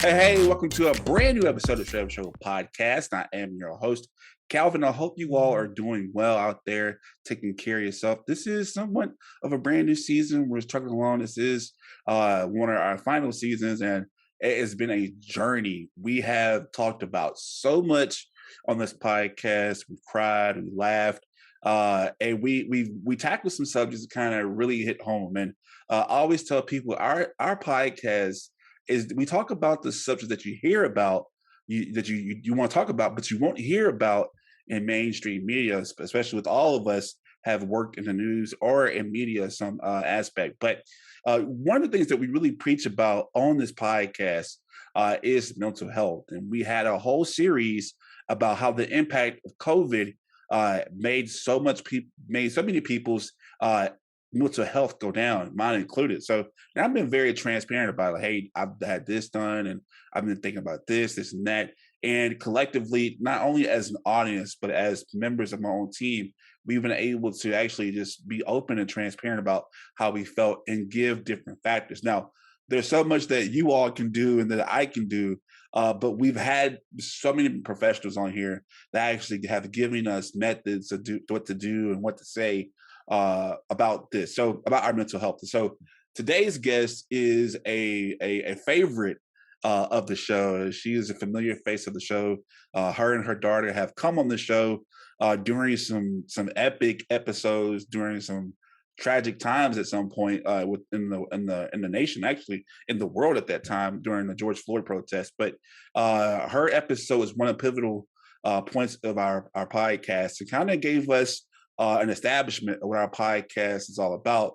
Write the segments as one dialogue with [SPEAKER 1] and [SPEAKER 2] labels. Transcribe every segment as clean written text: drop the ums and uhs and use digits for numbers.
[SPEAKER 1] Hey, welcome to a brand new episode of Trevor Show Podcast. I am your host, Calvin. I hope you all are doing well out there, taking care of yourself. This is somewhat of a brand new season. We're struggling along. This is one of our final seasons, and it has been a journey. We have talked about so much on this podcast. We've cried, we laughed, and we tackled some subjects that kind of really hit home. And I always tell people our podcast is we talk about the subjects that you hear about, that you want to talk about, but you won't hear about in mainstream media, especially with all of us have worked in the news or in media some aspect. But one of the things that we really preach about on this podcast is mental health, and we had a whole series about how the impact of COVID made made so many people's mental health go down, mine included. So I've been very transparent about, like, hey, I've had this done, and I've been thinking about this, and that. And collectively, not only as an audience, but as members of my own team, we've been able to actually just be open and transparent about how we felt and give different factors. Now, there's so much that you all can do and that I can do, but we've had so many professionals on here that actually have given us methods to do what to do and what to say about this. So about our mental health. So today's guest is a favorite of the show. She is a familiar face of the show. Her and her daughter have come on the show during some epic episodes, during some tragic times at some point in the nation, actually in the world at that time during the George Floyd protest. But her episode is one of the pivotal points of our podcast. It kind of gave us an establishment of what our podcast is all about,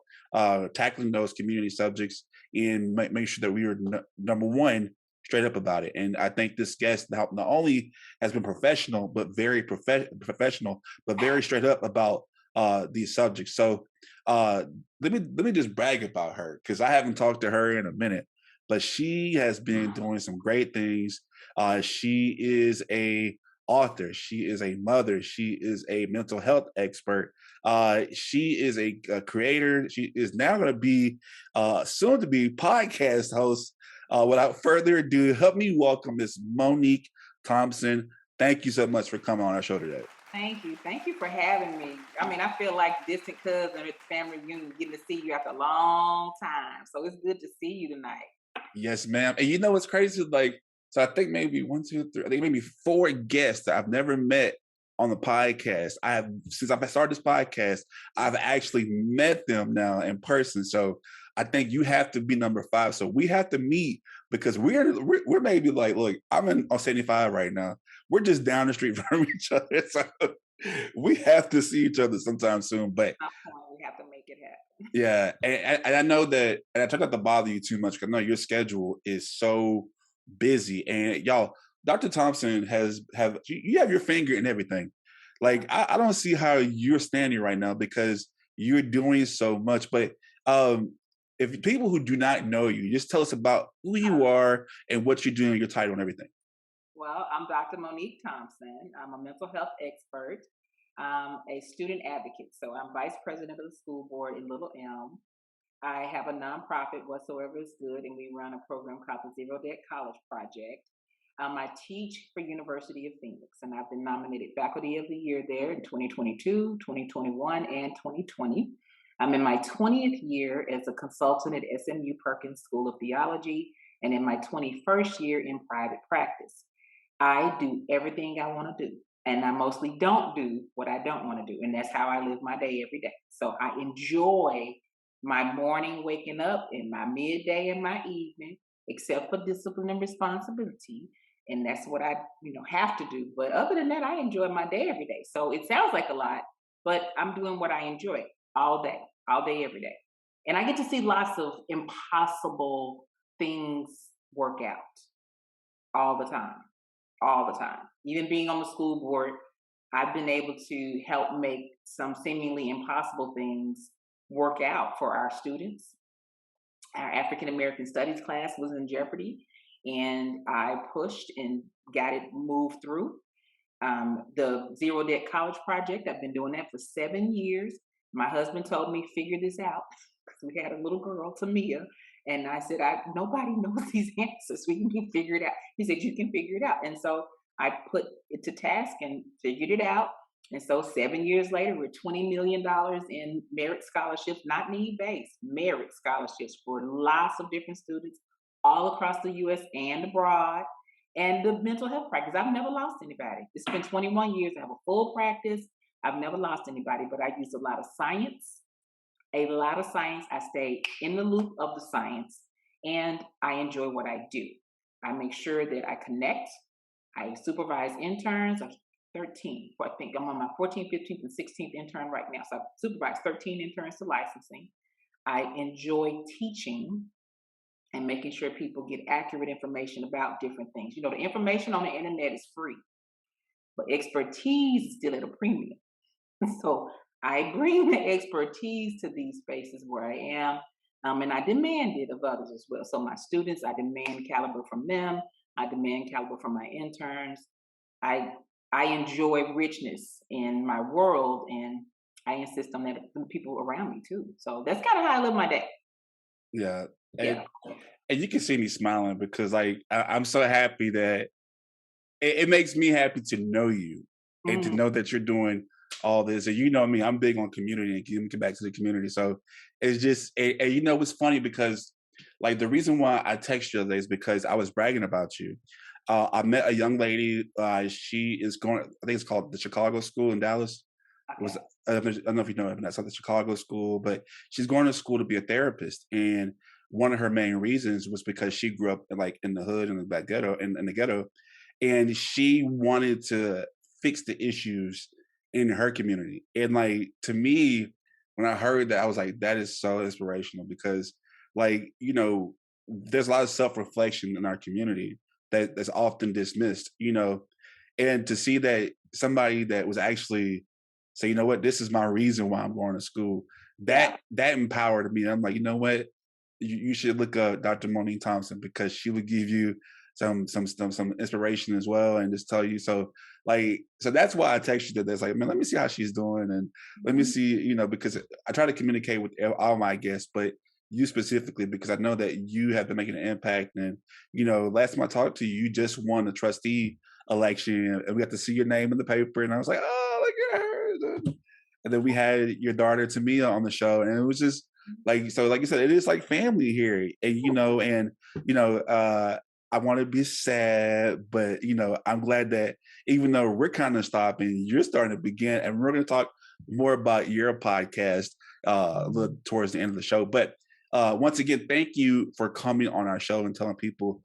[SPEAKER 1] tackling those community subjects and make sure that we were number one, straight up about it. And I think this guest not only has been professional, but very professional, but very straight up about these subjects. So let me just brag about her, because I haven't talked to her in a minute, but she has been doing some great things. She is a author. She is a mother. She is a mental health expert. She is a creator. She is now going to be soon to be podcast host. Without further ado, help me welcome Miss Monique Thompson. Thank you so much for coming on our show today.
[SPEAKER 2] Thank you. Thank you for having me. I mean, I feel like distant cousin at family reunion, getting to see you after a long time. So it's good to see you tonight.
[SPEAKER 1] Yes, ma'am. And you know what's crazy? Like, so I think maybe one, two, three, I think maybe four guests that I've never met on the podcast. Since I've started this podcast, I've actually met them now in person. So I think you have to be number five. So we have to meet, because we're maybe like, look, I'm on 75 right now. We're just down the street from each other. So we have to see each other sometime soon. But
[SPEAKER 2] We have to make it happen.
[SPEAKER 1] yeah, and I know that, and I try not to bother you too much, because I know your schedule is so busy. And y'all, Dr. Thompson you have your finger in everything. Like I don't see how you're standing right now, because you're doing so much. But if people who do not know you, just tell us about who you are and what you're doing, your title and everything.
[SPEAKER 2] Well, I'm Dr. Monique Thompson. I'm a mental health expert, a student advocate. So I'm vice president of the school board in Little Elm. I have a nonprofit, Whatsoever is Good, and we run a program called the Zero Debt College Project. I teach for University of Phoenix, and I've been nominated Faculty of the Year there in 2022, 2021, and 2020. I'm in my 20th year as a consultant at SMU Perkins School of Theology, and in my 21st year in private practice. I do everything I want to do, and I mostly don't do what I don't want to do, and that's how I live my day every day. So I enjoy my morning waking up, and my midday and my evening, except for discipline and responsibility. And that's what I, have to do. But other than that, I enjoy my day every day. So it sounds like a lot, but I'm doing what I enjoy all day, every day. And I get to see lots of impossible things work out all the time, all the time. Even being on the school board, I've been able to help make some seemingly impossible things work out for our students. Our African American Studies class was in jeopardy, and I pushed and got it moved through. The Zero Debt College Project, I've been doing that for 7 years. My husband told me, figure this out, because we had a little girl, Tamia, And I said, nobody knows these answers. We can figure it out. He said, you can figure it out. And so I put it to task and figured it out. And so 7 years later, we're $20 million in merit scholarships, not need based, merit scholarships for lots of different students all across the US and abroad. And the mental health practice, I've never lost anybody. It's been 21 years. I have a full practice. I've never lost anybody, but I use a lot of science, a lot of science. I stay in the loop of the science and I enjoy what I do. I make sure that I connect. I supervise interns. I'm 13. I think I'm on my 14th, 15th, and 16th intern right now. So I supervise 13 interns to licensing. I enjoy teaching and making sure people get accurate information about different things. You know, the information on the internet is free, but expertise is still at a premium. So I bring the expertise to these spaces where I am, and I demand it of others as well. So my students, I demand caliber from them. I demand caliber from my interns. I I enjoy richness in my world, and I insist on that from the people around me too. So that's kind of how I live my day.
[SPEAKER 1] Yeah.
[SPEAKER 2] Yeah.
[SPEAKER 1] And you can see me smiling because like I'm so happy that it makes me happy to know you and to
[SPEAKER 2] Mm,
[SPEAKER 1] know that you're doing all this. And you know me, I'm big on community and giving back to the community. So it's just, and you know, it's funny because like the reason why I text you today is because I was bragging about you. I met a young lady. She is going, I think it's called the Chicago School in Dallas. It was,
[SPEAKER 2] okay.
[SPEAKER 1] I don't know if you know it, but that's not the Chicago school, but she's going to school to be a therapist. And one of her main reasons was because she grew up like in the hood and the back ghetto, in the ghetto, and she wanted to fix the issues in her community. And like to me, when I heard that, I was like, that is so inspirational because, like, you know, there's a lot of self reflection in our community that's often dismissed, you know, and to see that somebody that was actually say, you know what, this is my reason why I'm going to school.
[SPEAKER 2] Yeah.
[SPEAKER 1] That empowered me. I'm like, you know what, you should look up Dr. Monique Thompson because she would give you some inspiration as well and just tell you so that's why I text you that that's like, man, let me see how she's doing and let me
[SPEAKER 2] Mhm.
[SPEAKER 1] see, you know, because I try to communicate with all my guests, but you specifically because I know that you have been making an impact. And you know, last time I talked to you, you just won the trustee election and we got to see your name in the paper and I was like, oh, look at her. And then we had your daughter Tamia on the show and it was just like, so like you said, it is like family here. And you know, I want to be sad, but you know, I'm glad that even though we're kind of stopping, you're starting to begin, and we're going to talk more about your podcast a little towards the end of the show. But once again, thank you for coming on our show and telling people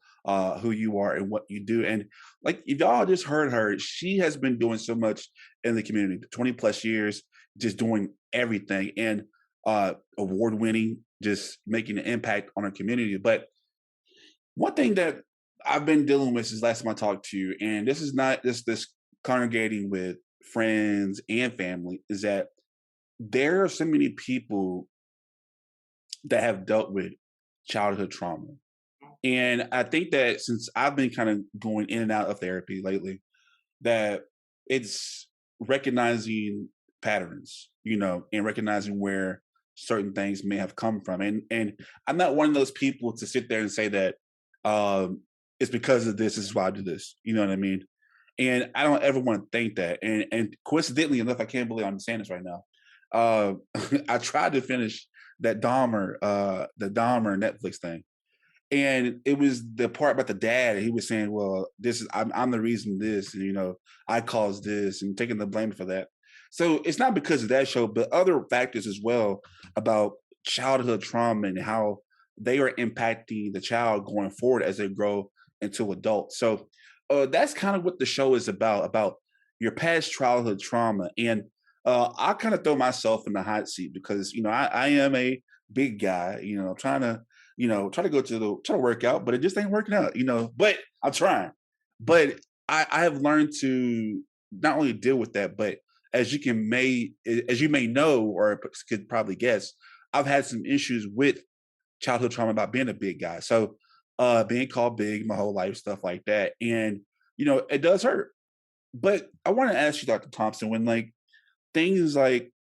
[SPEAKER 1] who you are and what you do. And like if y'all just heard her, she has been doing so much in the community, 20 plus years, just doing everything and award winning, just making an impact on our community. But one thing that I've been dealing with since last time I talked to you, and this is not just this congregating with friends and family, is that there are so many people that have dealt with childhood trauma. And I think that since I've been kind of going in and out of therapy lately, that it's recognizing patterns, you know, and recognizing where certain things may have come from. And I'm not one of those people to sit there and say that it's because of this is why I do this. You know what I mean? And I don't ever want to think that. And coincidentally enough, I can't believe I'm saying this right now. Uh, I tried to finish the Dahmer Netflix thing, and it was the part about the dad. He was saying, "Well, this is I'm the reason this, and you know, I caused this, and taking the blame for that." So it's not because of that show, but other factors as well about childhood trauma and how they are impacting the child going forward as they grow into adults. So that's kind of what the show is about your past childhood trauma. And I kind of throw myself in the hot seat because you know I am a big guy, you know, trying to try to try to work out, but it just ain't working out, you know. But I'm trying. But I have learned to not only deal with that, but as you may know or could probably guess, I've had some issues with childhood trauma about being a big guy. So being called big my whole life, stuff like that. And you know, it does hurt. But I want to ask you, Dr. Thompson, when like things like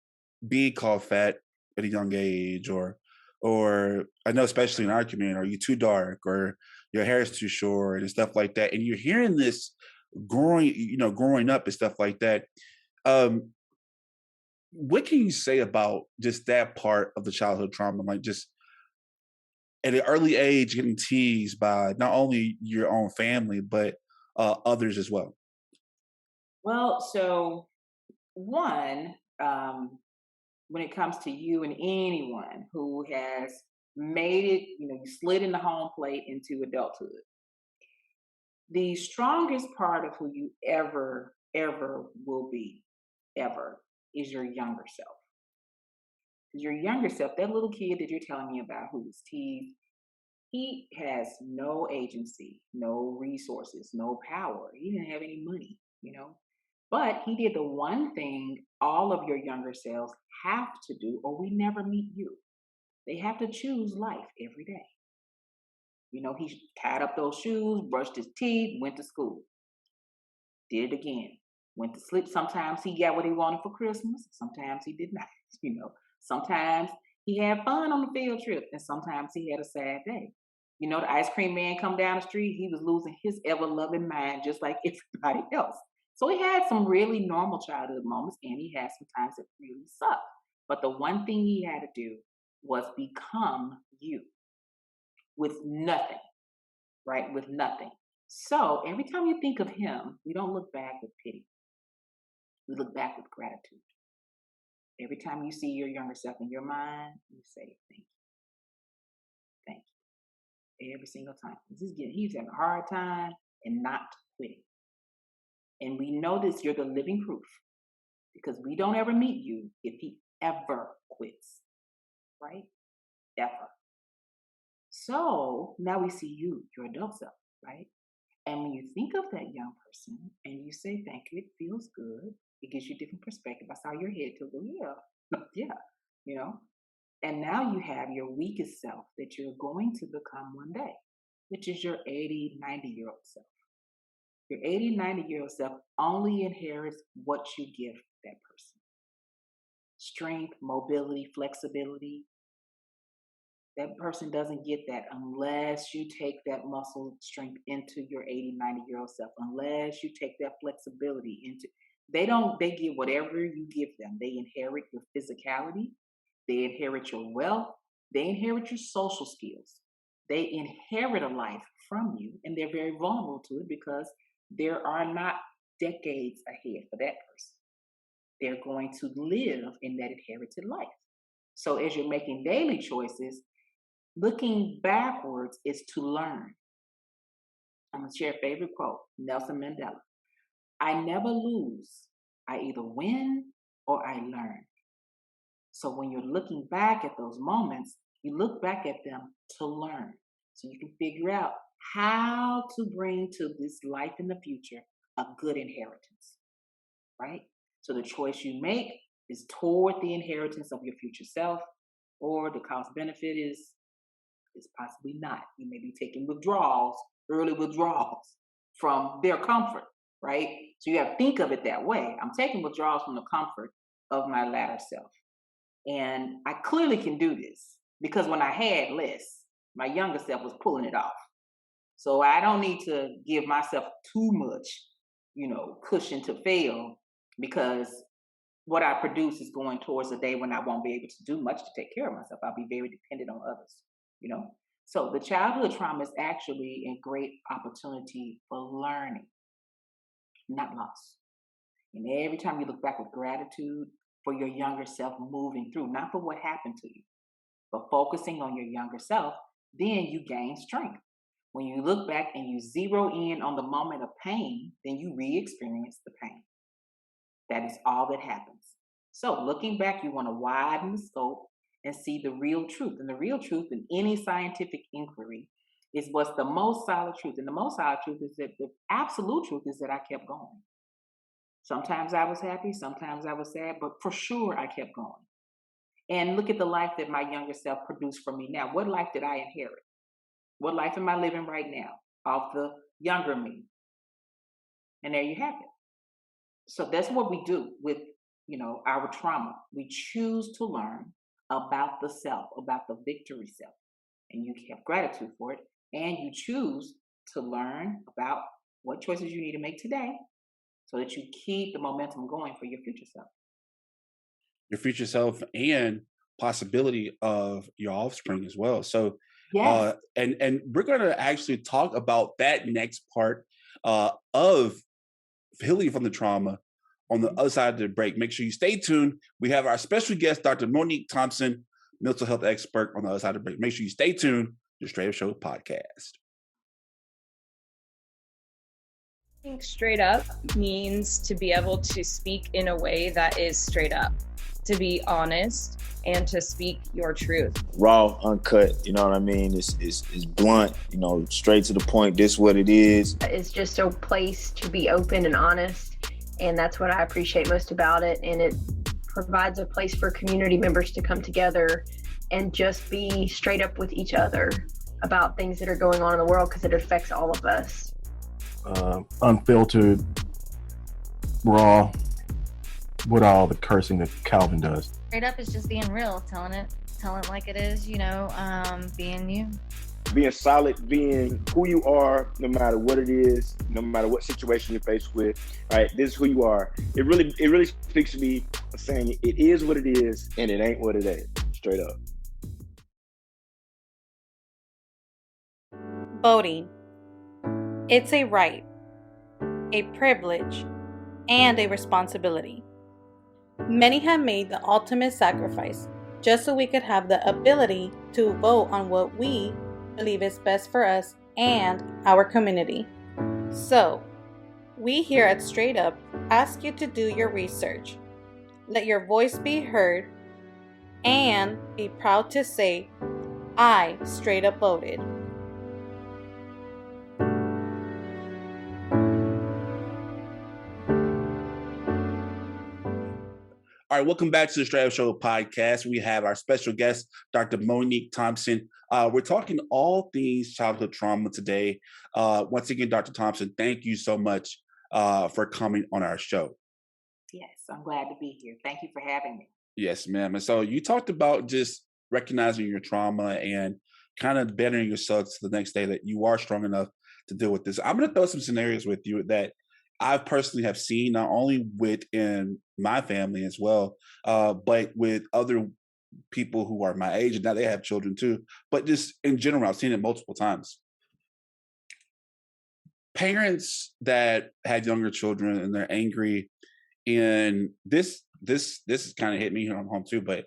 [SPEAKER 1] being called fat at a young age or or I know especially in our community, are you too dark or your hair is too short and stuff like that. And you're hearing this growing up and stuff like that. Um, what can you say about just that part of the childhood trauma? Like just at an early age getting teased by not only your own family, but others as well.
[SPEAKER 2] Well, so one, when it comes to you and anyone who has made it, you slid in the home plate into adulthood, the strongest part of who you ever will be, ever, is your younger self. 'Cause your younger self, that little kid that you're telling me about who was teased, he has no agency, no resources, no power. He didn't have any money. But he did the one thing all of your younger selves have to do, or we never meet you. They have to choose life every day. He tied up those shoes, brushed his teeth, went to school, did it again, went to sleep. Sometimes he got what he wanted for Christmas, sometimes he did not. You know, sometimes he had fun on the field trip, and sometimes he had a sad day. The ice cream man come down the street, he was losing his ever loving mind just like everybody else. So he had some really normal childhood moments, and he had some times that really sucked. But the one thing he had to do was become you with nothing, right? With nothing. So every time you think of him, we don't look back with pity. We look back with gratitude. Every time you see your younger self in your mind, you say, thank you. Every single time. He's having a hard time and not quitting. And we know this, you're the living proof because we don't ever meet you if he ever quits, right? Ever. So now we see you, your adult self, right? And when you think of that young person and you say thank you, it feels good. It gives you different perspective. I saw your head to go, yeah, yeah, you know. And now you have your weakest self that you're going to become one day, which is your 80, 90-year-old self. Your 80, 90-year-old self only inherits what you give that person: strength, mobility, flexibility. That person doesn't get that unless you take that muscle strength into your 80, 90-year-old self, unless you take that flexibility into they get whatever you give them. They inherit your physicality, they inherit your wealth, they inherit your social skills. They inherit a life from you, and they're very vulnerable to it because there are not decades ahead for that person. They're going to live in that inherited life. So as you're making daily choices, looking backwards is to learn. I'm going to share a favorite quote, Nelson Mandela. I never lose. I either win or I learn. So when you're looking back at those moments, you look back at them to learn. So you can figure out how to bring to this life in the future a good inheritance, right? So the choice you make is toward the inheritance of your future self, or the cost benefit is possibly not. You may be taking withdrawals, early withdrawals from their comfort, right? So you have to think of it that way. I'm taking withdrawals from the comfort of my latter self. And I clearly can do this because when I had less, my younger self was pulling it off. So I don't need to give myself too much, cushion to fail because what I produce is going towards a day when I won't be able to do much to take care of myself. I'll be very dependent on others, you know? So the childhood trauma is actually a great opportunity for learning, not loss. And every time you look back with gratitude for your younger self moving through, not for what happened to you, but focusing on your younger self, then you gain strength. When you look back and you zero in on the moment of pain, then you re experience the pain. That is all that happens. So, looking back, you want to widen the scope and see the real truth. And the real truth in any scientific inquiry is what's the most solid truth. And the most solid truth is that the absolute truth is that I kept going. Sometimes I was happy, sometimes I was sad, but for sure I kept going. And look at the life that my younger self produced for me now. What life did I inherit? What life am I living right now off the younger me? And there you have it. So that's what we do with, our trauma. We choose to learn about the self, about the victory self. And you have gratitude for it. And you choose to learn about what choices you need to make today so that you keep the momentum going for your future self.
[SPEAKER 1] Your future self and possibility of your offspring as well. So,
[SPEAKER 2] Yes.
[SPEAKER 1] and we're going to actually talk about that next part of healing from the trauma on the
[SPEAKER 2] Mhm.
[SPEAKER 1] other side of the break. Make sure you stay tuned. We have our special guest, Dr. Monique Thompson, mental health expert, on the other side of the break. Make sure you stay tuned to the Straight Up Show podcast.
[SPEAKER 3] I think straight up means to be able to speak in a way that is straight up, to be honest and to speak your truth.
[SPEAKER 4] Raw, uncut, you know what I mean? It's blunt, straight to the point. This what it is.
[SPEAKER 5] It's just a place to be open and honest, and that's what I appreciate most about it. And it provides a place for community members to come together and just be straight up with each other about things that are going on in the world, because it affects all of us.
[SPEAKER 6] Unfiltered, raw, with all the cursing that Calvin does.
[SPEAKER 7] Straight up is just being real, telling it like it is, being you.
[SPEAKER 4] Being solid, being who you are, no matter what it is, no matter what situation you're faced with, right? This is who you are. It really speaks to me, saying it is what it is and it ain't what it ain't. Straight up.
[SPEAKER 8] Voting. It's a right, a privilege, and a responsibility. Many have made the ultimate sacrifice just so we could have the ability to vote on what we believe is best for us and our community. So, we here at Straight Up ask you to do your research, let your voice be heard, and be proud to say, I straight up voted.
[SPEAKER 1] All right, welcome back to the Straight Up Show podcast. We have our special guest, Dr. Monique Thompson. We're talking all things childhood trauma today. Once again, Dr. Thompson, thank you so much for coming on our show.
[SPEAKER 2] Yes, I'm glad to be here. Thank you for having me.
[SPEAKER 1] Yes, ma'am. And so you talked about just recognizing your trauma and kind of bettering yourself to the next day that you are strong enough to deal with this. I'm going to throw some scenarios with you that I personally have seen, not only within my family as well, but with other people who are my age, and now they have children too. But just in general, I've seen it multiple times. Parents that had younger children and they're angry, and this kind of hit me here at home too. But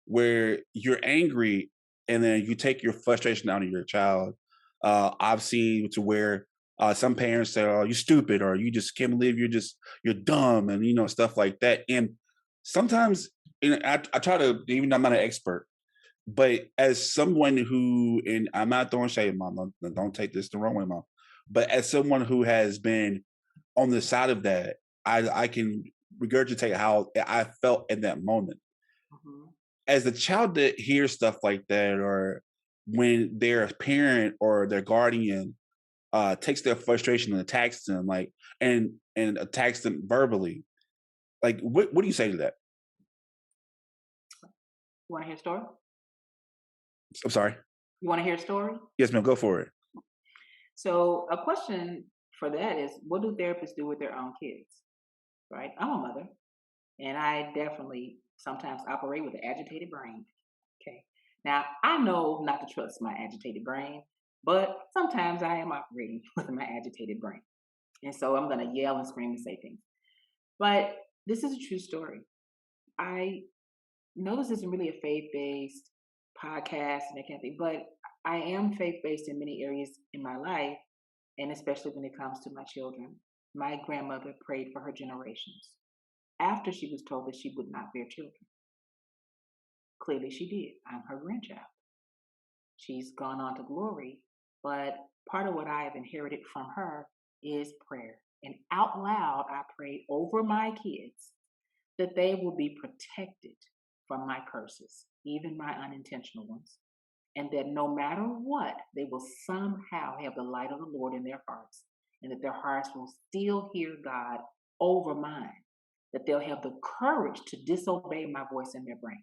[SPEAKER 1] where you're angry and then you take your frustration out on your child, I've seen to where some parents say, "Oh, you stupid," or "You just can't believe you're dumb," and stuff like that. And sometimes, I try to, even though I'm not an expert, but as someone who, and I'm not throwing shade, Mom, don't take this the wrong way, Mom, but as someone who has been on the side of that, I can regurgitate how I felt in that moment.
[SPEAKER 2] Mm-hmm.
[SPEAKER 1] As a child that hears stuff like that, or when their parent or their guardian takes their frustration and attacks them, and attacks them verbally, what do you say to that?
[SPEAKER 2] You want to hear a story?
[SPEAKER 1] I'm sorry.
[SPEAKER 2] You want to hear a story?
[SPEAKER 1] Yes, ma'am. Go for it.
[SPEAKER 2] So a question for that is, what do therapists do with their own kids? Right? I'm a mother, and I definitely sometimes operate with an agitated brain. Okay. Now, I know not to trust my agitated brain, but sometimes I am operating with my agitated brain. And so I'm going to yell and scream and say things. But this is a true story. I know this isn't really a faith-based podcast and that kind of thing, but I am faith-based in many areas in my life, and especially when it comes to my children. My grandmother prayed for her generations after she was told that she would not bear children. Clearly she did. I'm her grandchild. She's gone on to glory, but part of what I have inherited from her is prayer. And out loud, I pray over my kids that they will be protected from my curses, even my unintentional ones, and that no matter what, they will somehow have the light of the Lord in their hearts, and that their hearts will still hear God over mine, that they'll have the courage to disobey my voice in their brains.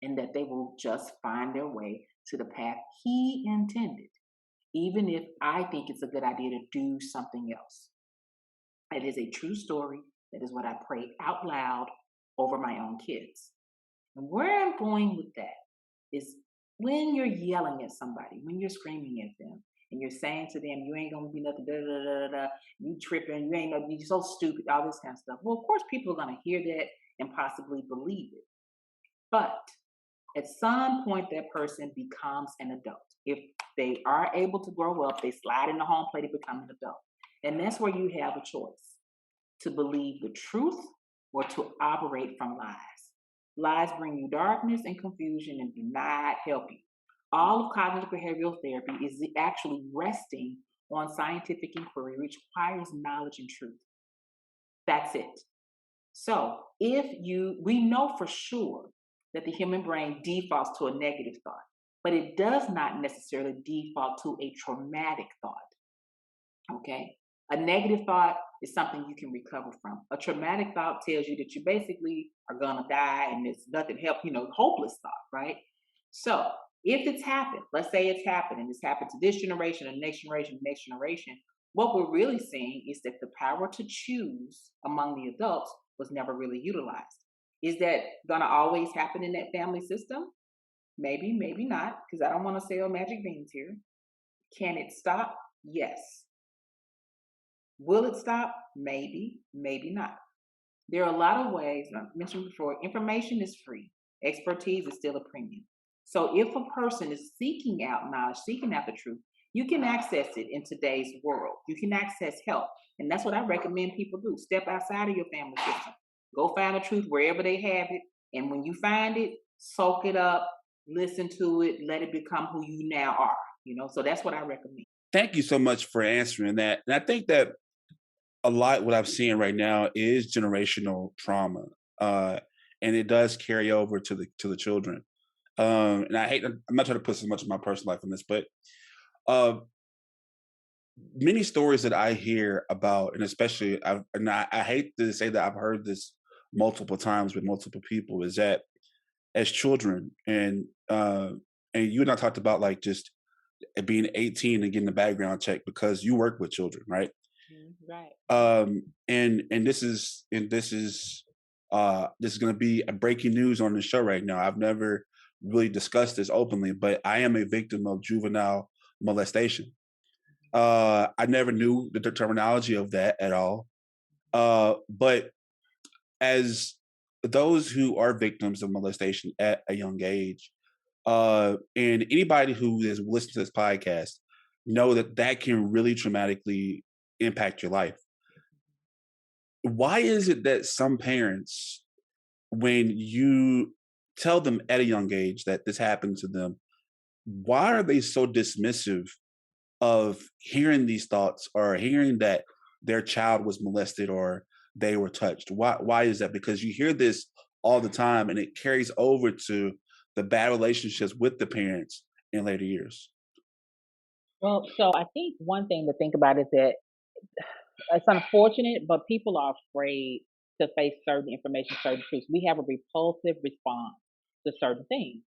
[SPEAKER 2] and that they will just find their way to the path He intended, even if I think it's a good idea to do something else. It is a true story. That is what I pray out loud over my own kids. And where I'm going with that is when you're yelling at somebody, when you're screaming at them, and you're saying to them, you ain't gonna be nothing, da da da da da, you tripping, you ain't no, you're so stupid, all this kind of stuff. Well, of course, people are gonna hear that and possibly believe it. But at some point, that person becomes an adult. If they are able to grow up, they slide in the home plate, they become an adult. And that's where you have a choice to believe the truth or to operate from lies. Lies bring you darkness and confusion and do not help you. All of cognitive behavioral therapy is actually resting on scientific inquiry, which requires knowledge and truth. That's it. So we know for sure that the human brain defaults to a negative thought, but it does not necessarily default to a traumatic thought. Okay? A negative thought is something you can recover from. A traumatic thought tells you that you basically are gonna die and there's nothing help, hopeless thought, right? So if it's happened, let's say it's happened and it's happened to this generation, the next generation, the next generation, what we're really seeing is that the power to choose among the adults was never really utilized. Is that gonna always happen in that family system? Maybe, maybe not, because I don't want to sell magic beans here. Can it stop? Yes. Will it stop? Maybe, maybe not. There are a lot of ways, I mentioned before, information is free. Expertise is still a premium. So if a person is seeking out knowledge, seeking out the truth, you can access it in today's world. You can access help. And that's what I recommend people do. Step outside of your family system. Go find the truth wherever they have it. And when you find it, soak it up, listen to it, let it become who you now are. So that's what I recommend.
[SPEAKER 1] Thank you so much for answering that. And I think that a lot what I'm seeing right now is generational trauma, and it does carry over to the children. And I'm not trying to put so much of my personal life in this, but many stories that I hear about, and especially, I hate to say that I've heard this multiple times with multiple people, is that as children, and you and I talked about like just being 18 and getting a background check because you work with children, right?
[SPEAKER 2] Right.
[SPEAKER 1] And this is going to be a breaking news on the show right now. I've never really discussed this openly, but I am a victim of juvenile molestation. I never knew the terminology of that at all. But as those who are victims of molestation at a young age, and anybody who is listening to this podcast, know that can really traumatically impact your life. Why is it that some parents, when you tell them at a young age that this happened to them, why are they so dismissive of hearing these thoughts or hearing that their child was molested or they were touched? Why is that? Because you hear this all the time and it carries over to the bad relationships with the parents in later years.
[SPEAKER 9] Well, so I think one thing to think about is that it's unfortunate, but people are afraid to face certain information, certain truths. We have a repulsive response to certain things.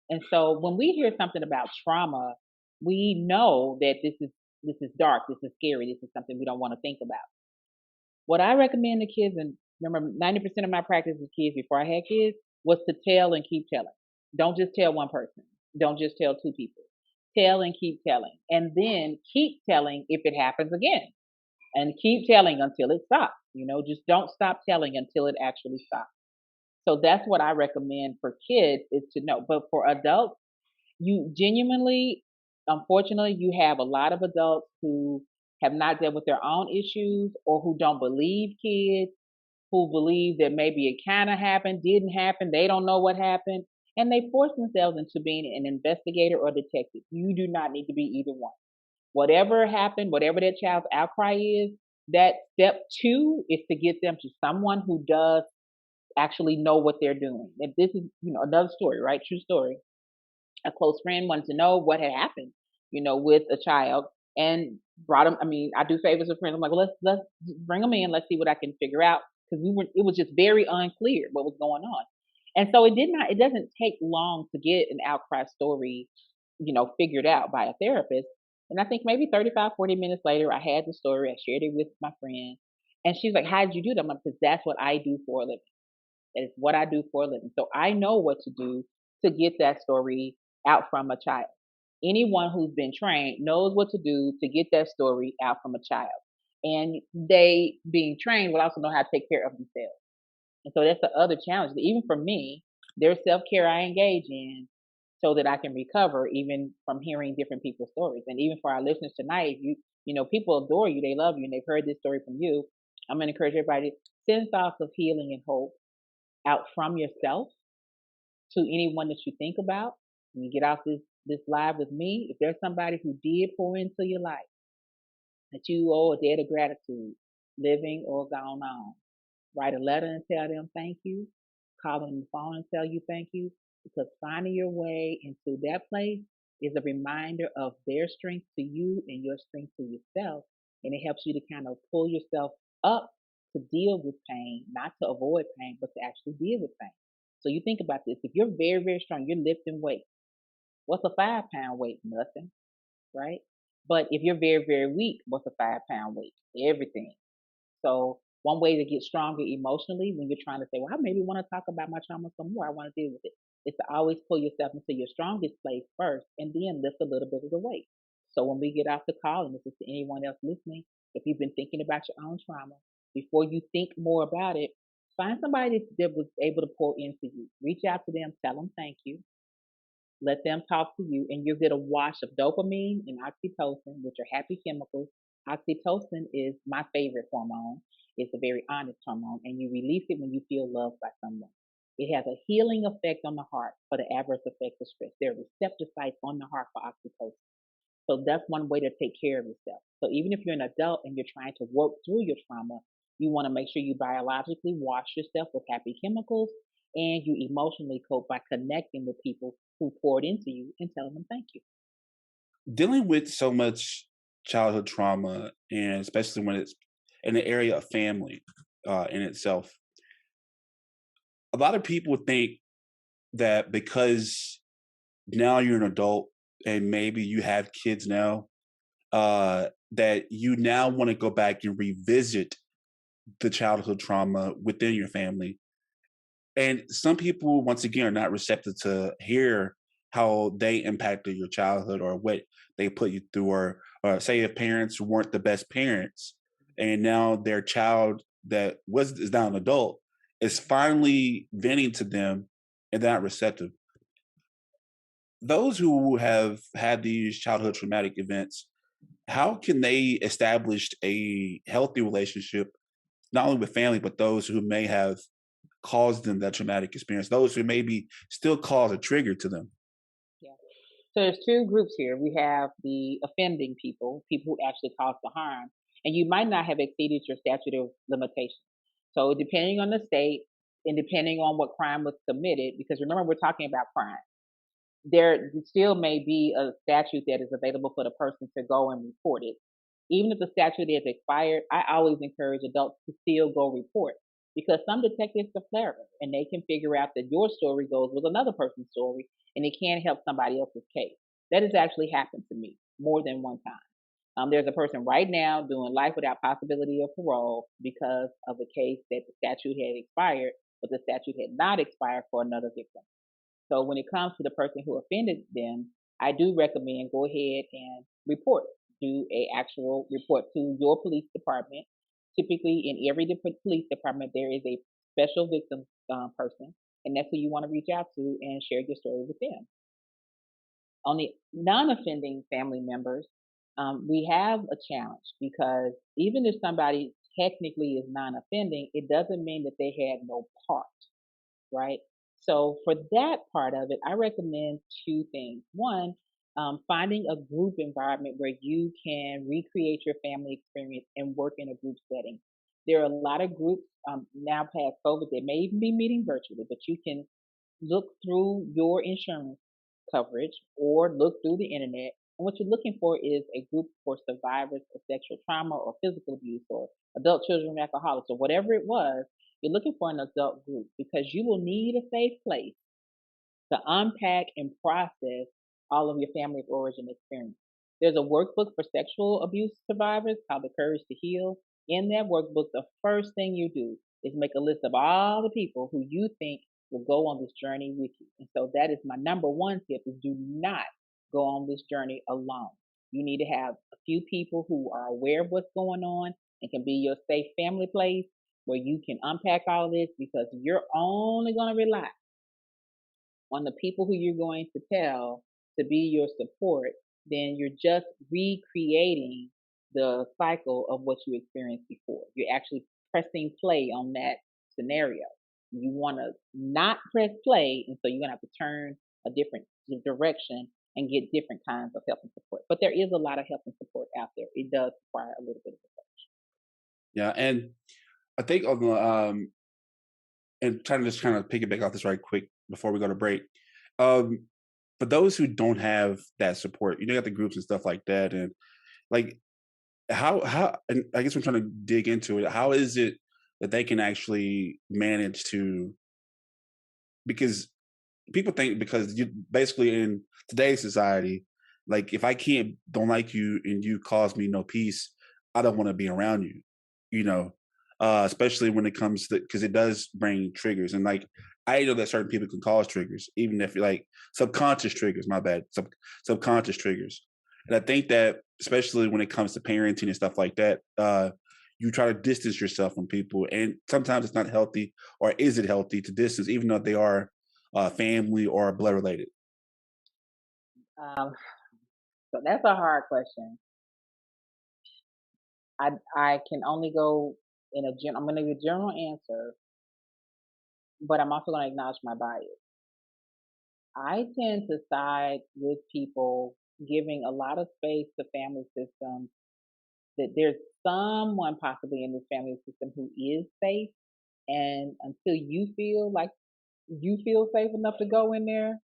[SPEAKER 9] And so when we hear something about trauma, we know that this is dark, this is scary, this is something we don't want to think about. What I recommend to kids, and remember 90% of my practice with kids before I had kids, was to tell and keep telling. Don't just tell one person. Don't just tell two people. Tell and keep telling. And then keep telling if it happens again. And keep telling until it stops. Just don't stop telling until it actually stops. So that's what I recommend for kids, is to know. But for adults, you genuinely, unfortunately, you have a lot of adults who have not dealt with their own issues, or who don't believe kids, who believe that maybe it kind of happened, didn't happen, they don't know what happened, and they force themselves into being an investigator or detective. You do not need to be either one. Whatever happened, whatever that child's outcry is, that step 2 is to get them to someone who does actually know what they're doing. And this is, another story, right? True story. A close friend wanted to know what had happened, with a child, and brought him. I do favors with friends. I'm like, well, let's bring them in. Let's see what I can figure out, because it was just very unclear what was going on. And so it doesn't take long to get an outcry story, figured out by a therapist. And I think maybe 35, 40 minutes later, I had the story. I shared it with my friend. And she's like, how did you do that? I'm like, because that's what I do for a living. That is what I do for a living. So I know what to do to get that story out from a child. Anyone who's been trained knows what to do to get that story out from a child. And they, being trained, will also know how to take care of themselves. And so that's the other challenge. Even for me, there's self care I engage in so that I can recover even from hearing different people's stories. And even for our listeners tonight, people adore you, they love you, and they've heard this story from you. I'm going to encourage everybody, send thoughts of healing and hope out from yourself to anyone that you think about. When you get off this live with me, if there's somebody who did pour into your life that you owe a debt of gratitude, living or gone on, write a letter and tell them thank you. Call them on the phone and tell you thank you. Because finding your way into that place is a reminder of their strength to you and your strength to yourself. And it helps you to kind of pull yourself up to deal with pain, not to avoid pain, but to actually deal with pain. So you think about this. If you're very, very strong, you're lifting weight. What's a 5-pound weight? Nothing, right? But if you're very, very weak, what's a 5-pound weight? Everything. So one way to get stronger emotionally when you're trying to say, well, I maybe want to talk about my trauma some more, I want to deal with it, is to always pull yourself into your strongest place first and then lift a little bit of the weight. So when we get off the call, and this is to anyone else listening, if you've been thinking about your own trauma, before you think more about it, find somebody that was able to pour into you. Reach out to them, tell them thank you. Let them talk to you, and you'll get a wash of dopamine and oxytocin, which are happy chemicals. Oxytocin is my favorite hormone. It's a very honest hormone, and you release it when you feel loved by someone. It has a healing effect on the heart for the adverse effects of stress. There are receptor sites on the heart for oxytocin. So that's one way to take care of yourself. So even if you're an adult and you're trying to work through your trauma, you want to make sure you biologically wash yourself with happy chemicals, and you emotionally cope by connecting with people who poured into you and telling them thank you.
[SPEAKER 1] Dealing with so much childhood trauma, and especially when it's in the area of family in itself, a lot of people think that because now you're an adult and maybe you have kids now, that you now want to go back and revisit the childhood trauma within your family. And some people, once again, are not receptive to hear how they impacted your childhood or what they put you through, or say if parents weren't the best parents, and now their child that is now an adult is finally venting to them, and they're not receptive. Those who have had these childhood traumatic events, how can they establish a healthy relationship not only with family but those who may have caused them that traumatic experience, those who maybe still cause a trigger to them?
[SPEAKER 9] Yeah. So there's two groups here. We have the offending people, people who actually caused the harm, and you might not have exceeded your statute of limitations. So depending on the state and depending on what crime was committed, because remember we're talking about crime, there still may be a statute that is available for the person to go and report it. Even if the statute is expired, I always encourage adults to still go report, because some detectives are clever and they can figure out that your story goes with another person's story and it can help somebody else's case. That has actually happened to me more than one time. There's a person right now doing life without possibility of parole because of a case that the statute had expired, but the statute had not expired for another victim. So when it comes to the person who offended them, I do recommend go ahead and report. Do a actual report to your police department. Typically, in every police department, there is a special victim person, and that's who you want to reach out to and share your story with them. On the non-offending family members, we have a challenge, because even if somebody technically is non-offending, it doesn't mean that they had no part, right? So for that part of it, I recommend two things. One, finding a group environment where you can recreate your family experience and work in a group setting. There are a lot of groups now past COVID that may even be meeting virtually, but you can look through your insurance coverage or look through the internet. And what you're looking for is a group for survivors of sexual trauma or physical abuse or adult children of alcoholics or whatever it was, You're looking for an adult group because you will need a safe place to unpack and process all of your family of origin experience. There's a workbook for sexual abuse survivors called The Courage to Heal. In that workbook, the first thing you do is make a list of all the people who you think will go on this journey with you. And so that is my number one tip is do not go on this journey alone. You need to have a few people who are aware of what's going on and can be your safe family place where you can unpack all this because you're only going to rely on the people who you're going to tell to be your support, then you're just recreating the cycle of what you experienced before. You're actually pressing play on that scenario. You want to not press play, and so you're going to have to turn a different direction and get different kinds of help and support. But there is a lot of help and support out there. It does require a little bit of approach.
[SPEAKER 1] Yeah, and I think on the and trying to just kind of piggyback off this right quick before we go to break. For those who don't have that support, you got the groups and stuff like that, and like how and I guess we're trying to dig into it. How is it that they can actually manage to, because people think because you basically in today's society, like if I don't like you and you cause me no peace, I don't want to be around you, you know, especially when it comes to, because it does bring triggers. And like, I know that certain people can cause triggers, even if you're like subconscious triggers, my bad, subconscious triggers. And I think that especially when it comes to parenting and stuff like that, you try to distance yourself from people. And sometimes it's not healthy, or is it healthy to distance, even though they are family or blood related?
[SPEAKER 9] So that's a hard question. I can only go in a I'm going to give a general answer, but I'm also going to acknowledge my bias. I tend to side with people giving a lot of space to family systems, that there's someone possibly in this family system who is safe. And until you feel like you feel safe enough to go in there,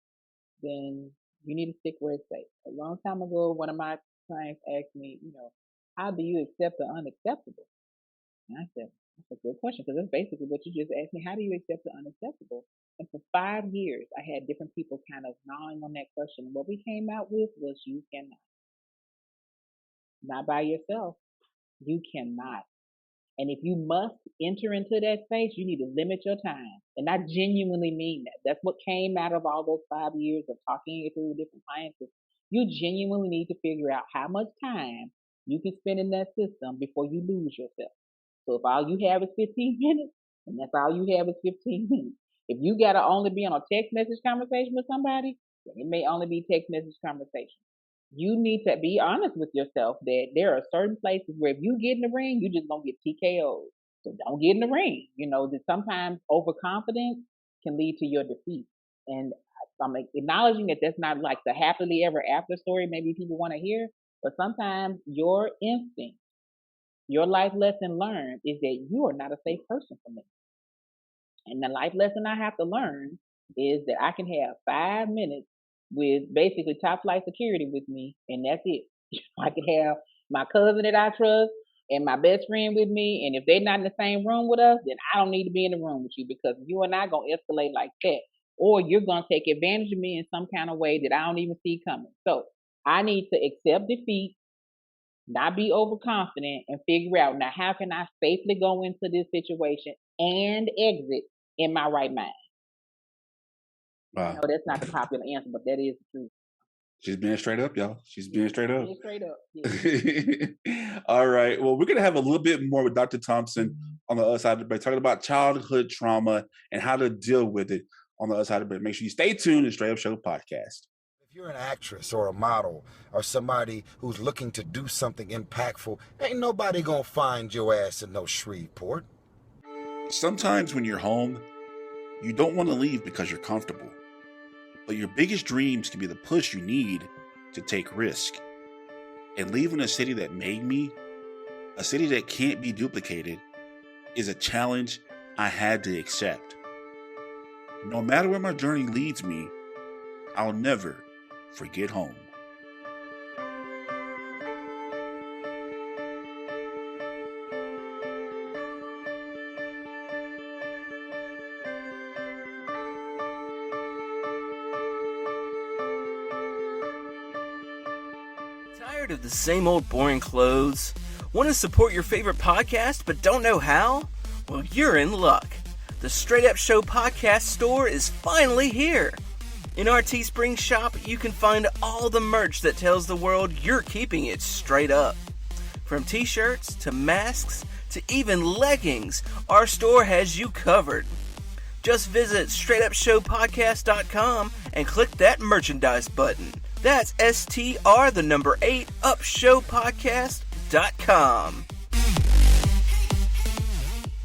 [SPEAKER 9] then you need to stick where it's safe. A long time ago, one of my clients asked me, how do you accept the unacceptable? And I said, that's a good question, because that's basically what you just asked me. How do you accept the unacceptable? And for 5 years, I had different people kind of gnawing on that question. What we came out with was you cannot. Not by yourself. You cannot. And if you must enter into that space, you need to limit your time. And I genuinely mean that. That's what came out of all those 5 years of talking it through with different clients. You genuinely need to figure out how much time you can spend in that system before you lose yourself. So if all you have is 15 minutes, and that's all you have is 15 minutes. If you got to only be on a text message conversation with somebody, then it may only be text message conversation. You need to be honest with yourself that there are certain places where if you get in the ring, you just gonna get TKO'd. So don't get in the ring. That sometimes overconfidence can lead to your defeat. And I'm acknowledging that that's not like the happily ever after story maybe people want to hear, but sometimes your instinct, your life lesson learned is that you are not a safe person for me. And the life lesson I have to learn is that I can have 5 minutes with basically top flight security with me, and that's it. I can have my cousin that I trust and my best friend with me, and if they're not in the same room with us, then I don't need to be in the room with you, because you and I gonna escalate like that, or you're gonna take advantage of me in some kind of way that I don't even see coming. So I need to accept defeat, not be overconfident, and figure out now how can I safely go into this situation and exit in my right mind.
[SPEAKER 1] Wow.
[SPEAKER 9] No, that's not the popular answer, but that is the truth.
[SPEAKER 1] She's being straight up, y'all. She's being straight up.
[SPEAKER 9] Being straight up.
[SPEAKER 1] Yeah. All right. Well, we're going to have a little bit more with Dr. Thompson on the other side of the break, talking about childhood trauma and how to deal with it on the other side of the break. Make sure you stay tuned to Straight Up Show podcast.
[SPEAKER 10] If you're an actress or a model or somebody who's looking to do something impactful, ain't nobody going to find your ass in no Shreveport.
[SPEAKER 1] Sometimes when you're home, you don't want to leave because you're comfortable. But your biggest dreams can be the push you need to take risk. And leaving a city that made me, a city that can't be duplicated, is a challenge I had to accept. No matter where my journey leads me, I'll never forget home.
[SPEAKER 11] Tired of the same old boring clothes? Want to support your favorite podcast but don't know how? Well, you're in luck. The Straight Up Show podcast store is finally here. In our Teespring shop, you can find all the merch that tells the world you're keeping it straight up. From t-shirts to masks to even leggings, our store has you covered. Just visit straightupshowpodcast.com and click that merchandise button. That's STR the number 8 upshowpodcast.com.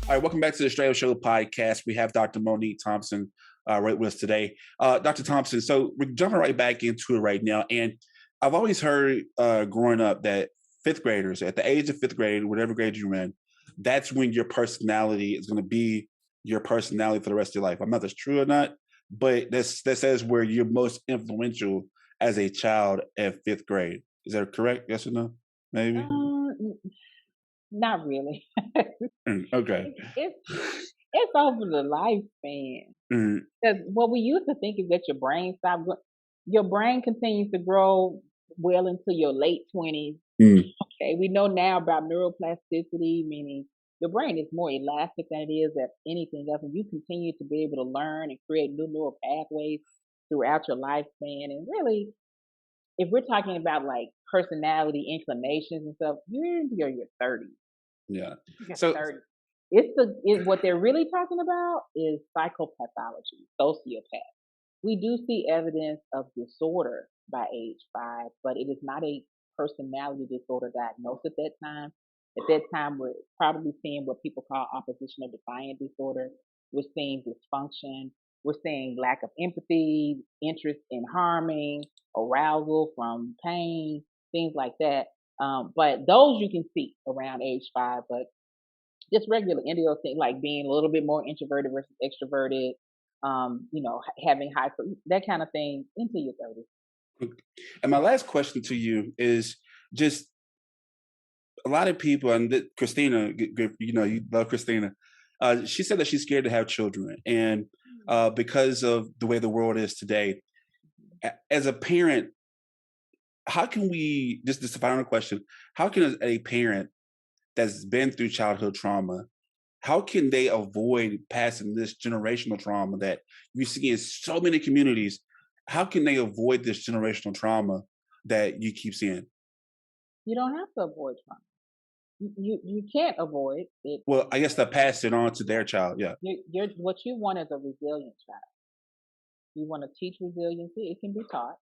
[SPEAKER 1] All right, welcome back to the Straight Up Show podcast. We have Dr. Monique Thompson right with us today. Dr. Thompson, so we're jumping right back into it right now. And I've always heard growing up that fifth graders, at the age of fifth grade, whatever grade you're in, that's when your personality is going to be your personality for the rest of your life. I'm not that's true or not, but that says where you're most influential as a child at fifth grade. Is that correct? Yes or no? Maybe?
[SPEAKER 9] Not really.
[SPEAKER 1] Okay.
[SPEAKER 9] It's over the lifespan. Because what we used to think is that your brain your brain continues to grow well into your late 20s. Okay, we know now about neuroplasticity, meaning your brain is more elastic than it is at anything else, and you continue to be able to learn and create new neural pathways throughout your lifespan. And really, if we're talking about like personality inclinations and stuff, you're into your 30s.
[SPEAKER 1] Yeah.
[SPEAKER 9] So 30. What they're really talking about is psychopathology, sociopath. We do see evidence of disorder by age 5, but it is not a personality disorder diagnosed at that time. At that time, we're probably seeing what people call oppositional defiant disorder. We're seeing dysfunction. We're seeing lack of empathy, interest in harming, arousal from pain, things like that. But those you can see around age 5. But just regular NDO thing, like being a little bit more introverted versus extroverted, having high, that kind of thing into your 30s.
[SPEAKER 1] And my last question to you is just a lot of people, and Christina, you love Christina. She said that she's scared to have children, and because of the way the world is today, as a parent, how can we? Just a final question: how can a parent that's been through childhood trauma, how can they avoid passing this generational trauma that you see in so many communities? How can they avoid this generational trauma that you keep seeing?
[SPEAKER 9] You don't have to avoid trauma. You can't avoid it.
[SPEAKER 1] Well, I guess they'll pass it on to their child. Yeah.
[SPEAKER 9] What you want is a resilient child. You want to teach resiliency. It can be taught.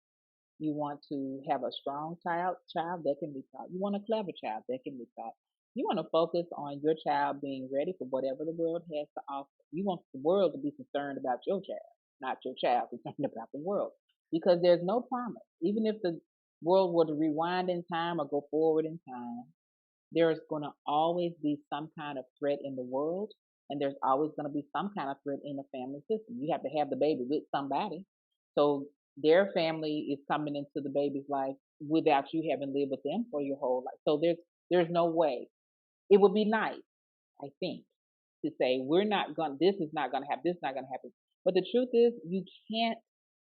[SPEAKER 9] You want to have a strong child that can be taught. You want a clever child that can be taught. You want to focus on your child being ready for whatever the world has to offer. You want the world to be concerned about your child, not your child concerned about the world. Because there's no promise. Even if the world were to rewind in time or go forward in time, there's going to always be some kind of threat in the world, and there's always going to be some kind of threat in the family system. You have to have the baby with somebody. So their family is coming into the baby's life without you having lived with them for your whole life. So there's no way. It would be nice, I think, to say this is not going to happen, this is not going to happen. But the truth is, you can't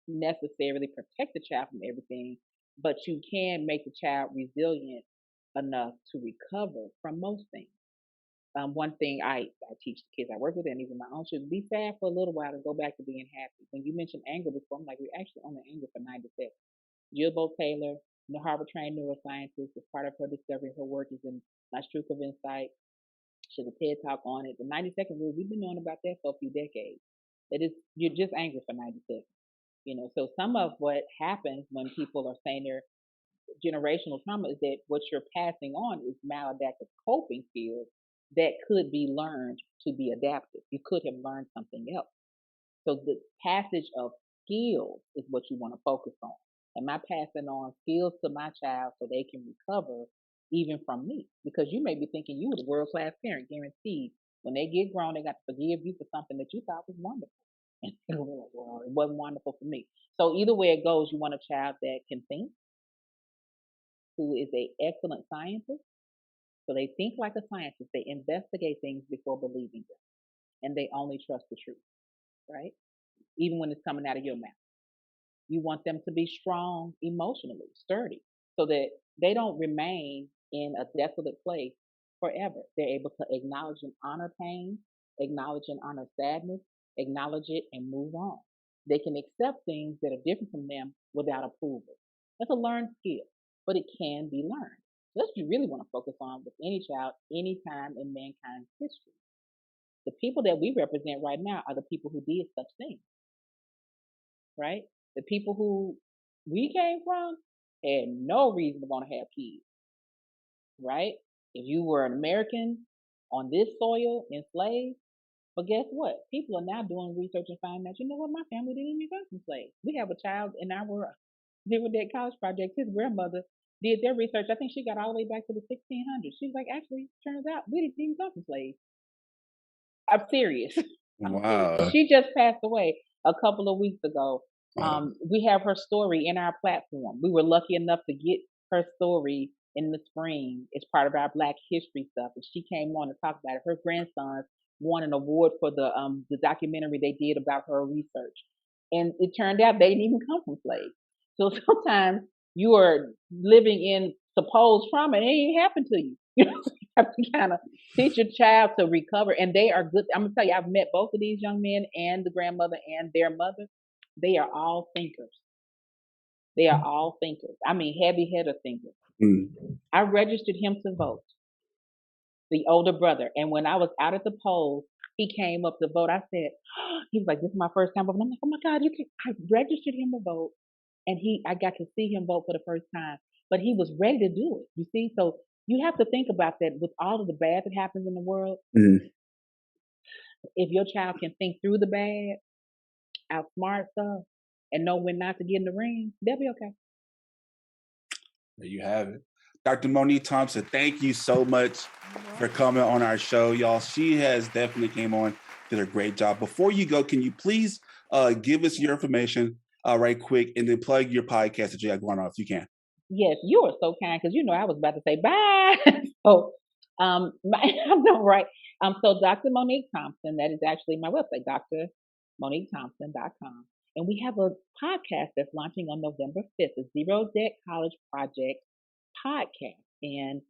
[SPEAKER 9] necessarily protect the child from everything, but you can make the child resilient enough to recover from most things. One thing I teach the kids I work with, and even my own children, be sad for a little while and go back to being happy. When you mentioned anger before, I'm like, we're actually only angry for 90 seconds. Jill Bolt Taylor, the Harvard-trained neuroscientist, as part of her discovery, her work is in My Truth of Insight. She has a TED Talk on it. The 90-second rule, we've been knowing about that for a few decades. That is, you're just angry for 90 seconds. So some of what happens when people are saying they're generational trauma is that what you're passing on is maladaptive coping skills that could be learned to be adaptive. You could have learned something else. So the passage of skills is what you want to focus on. Am I passing on skills to my child so they can recover even from me? Because you may be thinking you were the world-class parent, guaranteed. When they get grown, they got to forgive you for something that you thought was wonderful. And well, it wasn't wonderful for me. So either way it goes, you want a child that can think, who is an excellent scientist. So they think like a scientist. They investigate things before believing them. And they only trust the truth, right? Even when it's coming out of your mouth. You want them to be strong emotionally, sturdy, so that they don't remain in a desolate place forever. They're able to acknowledge and honor pain, acknowledge and honor sadness, acknowledge it and move on. They can accept things that are different from them without approval. That's a learned skill, but it can be learned. That's what you really want to focus on with any child, any time in mankind's history. The people that we represent right now are the people who did such things, right? The people who we came from had no reason to want to have kids, right? If you were an American on this soil, enslaved, but guess what? People are now doing research and finding out, you know what, my family didn't even come from slaves. We have a child in our Zero Debt College Project. His grandmother did their research. I think she got all the way back to the 1600s. She was like, actually, turns out we didn't even come from slaves. I'm serious.
[SPEAKER 1] Wow.
[SPEAKER 9] She just passed away a couple of weeks ago. We have her story in our platform. We were lucky enough to get her story in the spring. It's part of our Black History stuff. And she came on to talk about it. Her grandsons won an award for the documentary they did about her research. And it turned out they didn't even come from slaves. So sometimes you are living in supposed trauma and it ain't happened to you. You have to kind of teach your child to recover. And they are good. I'm going to tell you, I've met both of these young men and the grandmother and their mother. They are all thinkers. They are all thinkers. I mean, heavy-headed thinkers. I registered him to vote, the older brother. And when I was out at the polls, he came up to vote. I said, he was like, this is my first time voting. I'm like, oh my God, I registered him to vote. And I got to see him vote for the first time. But he was ready to do it. You see? So you have to think about that with all of the bad that happens in the world. If your child can think through the bad, outsmart stuff, and know when not to get in the ring, they'll be okay.
[SPEAKER 1] There you have it. Dr. Monique Thompson, thank you so much for coming on our show, y'all. She has definitely came on, did a great job. Before you go, can you please give us your information right quick and then plug your podcast that you have going on if you can?
[SPEAKER 9] Yes, you are so kind because I was about to say bye. So I know, right? So Dr. Monique Thompson, that is actually my website, drmoniquethompson.com. And we have a podcast that's launching on November 5th, the Zero Debt College Project podcast. And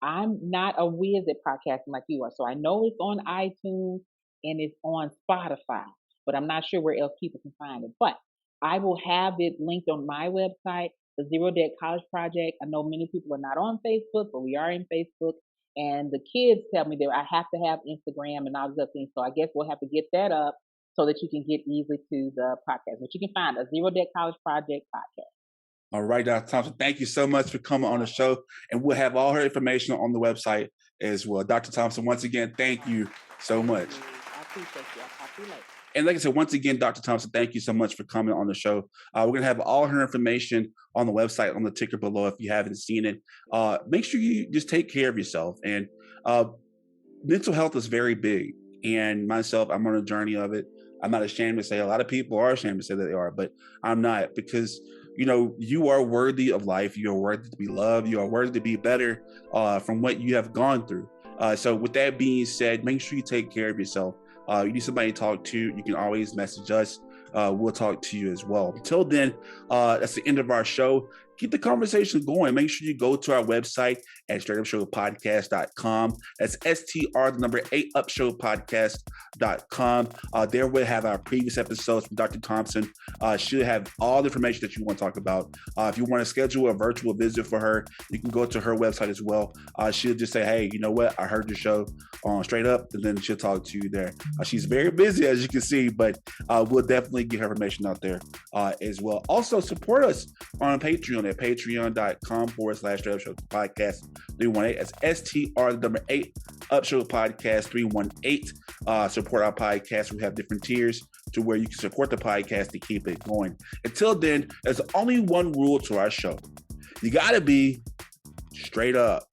[SPEAKER 9] I'm not a whiz at podcasting like you are. So I know it's on iTunes and it's on Spotify, but I'm not sure where else people can find it. But I will have it linked on my website, the Zero Debt College Project. I know many people are not on Facebook, but we are in Facebook. And the kids tell me that I have to have Instagram and all those other things. So I guess we'll have to get that up so that you can get easily to the podcast. But you can find a Zero Debt College Project podcast.
[SPEAKER 1] All right, Dr. Thompson, thank you so much for coming on the show. And we'll have all her information on the website as well. Dr. Thompson, once again, thank you so much.
[SPEAKER 9] I appreciate you. I'll talk to you later.
[SPEAKER 1] And like I said, once again, Dr. Thompson, thank you so much for coming on the show. We're going to have all her information on the website, on the ticker below if you haven't seen it. Make sure you just take care of yourself. And mental health is very big. And myself, I'm on a journey of it. I'm not ashamed to say, a lot of people are ashamed to say that they are, but I'm not, because you are worthy of life. You are worthy to be loved. You are worthy to be better from what you have gone through. So with that being said, make sure you take care of yourself. You need somebody to talk to, you can always message us. We'll talk to you as well. Until then, that's the end of our show. Keep the conversation going. Make sure you go to our website at straightupshowpodcast.com. That's STR8 upshowpodcast.com. There we'll have our previous episodes from Dr. Thompson. She'll have all the information that you want to talk about. If you want to schedule a virtual visit for her, you can go to her website as well. She'll just say, hey, you know what? I heard your show on Straight Up, and then she'll talk to you there. She's very busy, as you can see, but we'll definitely get her information out there as well. Also, support us on Patreon at patreon.com/straight-up-show-podcast 318. That's STR8 Upshow Podcast 318. Support our podcast. We have different tiers to where you can support the podcast to keep it going. Until then, there's only one rule to our show. You got to be straight up.